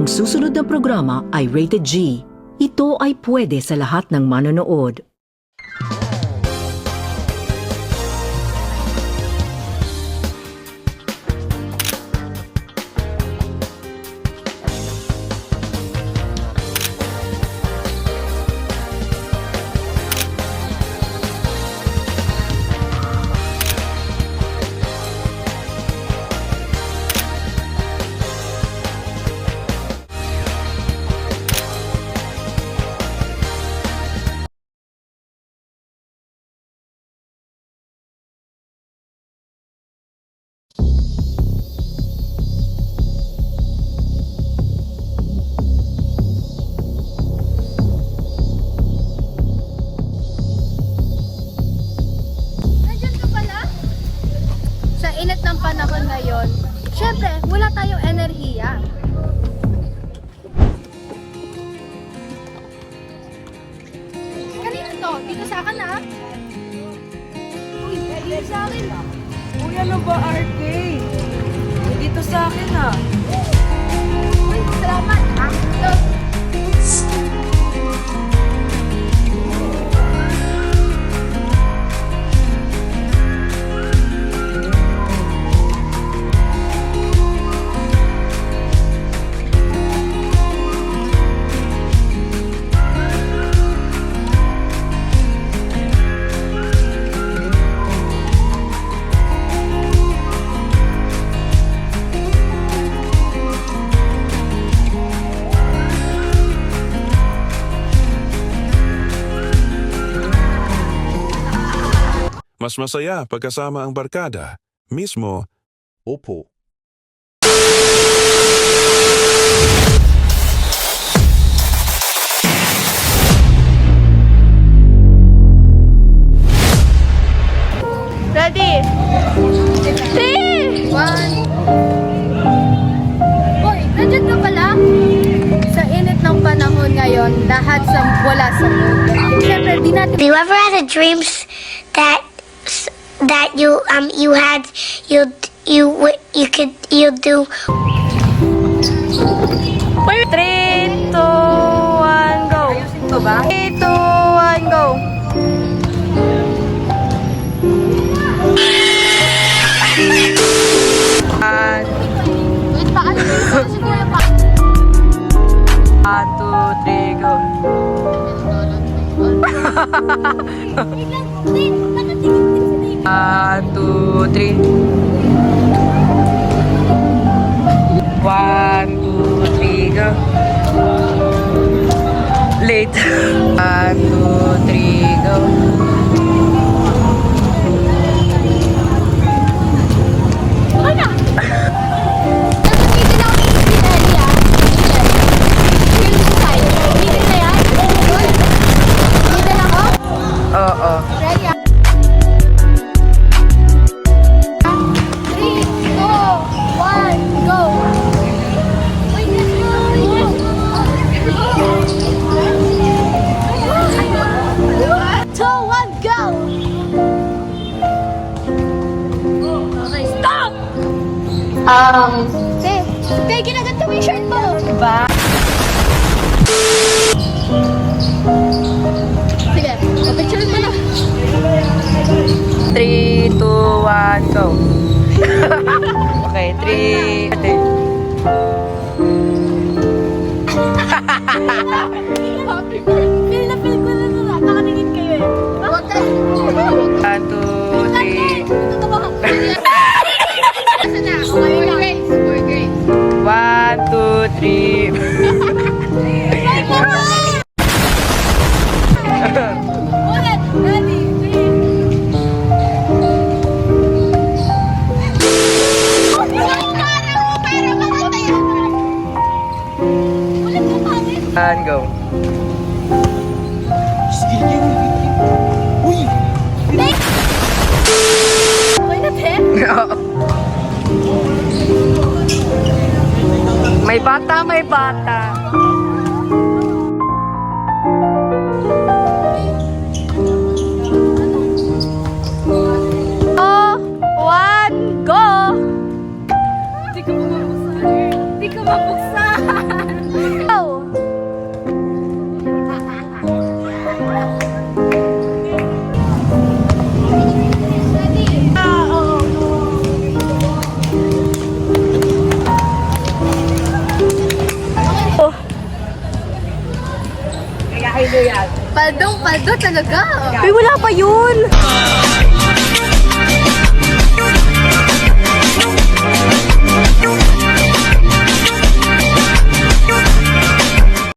Ang susunod na programa ay Rated G. Ito ay pwede sa lahat ng manonood. Nandiyan ka pala? Sa init ng panahon ngayon, syempre, wala tayong enerhiya. Kanina to? Dito sa akin ah. Uy, dito sa akin. Uy, ano ba, RK? Dito sa akin, ah. Uy, salamat ah. Ito. Mas masaya pagkasama ang barkada. Mismo, Opo. Ready? 3, 1. Uy, nandiyan ka pala? Sa init ng panahon ngayon, lahat wala sa mood. Siyempre, di natin... Have you ever had a dreams that you had you do 3, 2, 1, go! Ayusin ko ba? 3, 2, 1, go! Wait, paano dito kasi kuya pa? 1, 2, 3, go! Wait lang, wait, nakatingin din si David. 1, 2, 3. 1, 2, 3, go! Late. 1, 2, 3, go! Okay na. Nagpapigil ako ni Ellie ah. Feel ko tayo. Pigil na yan. Good. Pigil ako. Oo. Ready ah. 3, 2, 1, go. Uy, let's go. 2, 1, go. Okay, stop! Te, ginaganto mo yung shirt mo. Ba? Sige, picture mo na. 3, 2, 1, go! Okay, 3, 2. Happy birthday. Feel ko na na. Nakatingin kayo eh. Huwag ka. 1, 2, 3. Ito ba? Asa na? More grace. More grace. 1, 2, 3. Ulit. Ready? 3. Para makatay. Ulit mo pangit. And go. Okay na, te? May bata, may bata. Oh, 1, go! Hindi ka mabuksan. Hindi ka mabuksan. Padong, pado talaga. Uy, wala pa yun!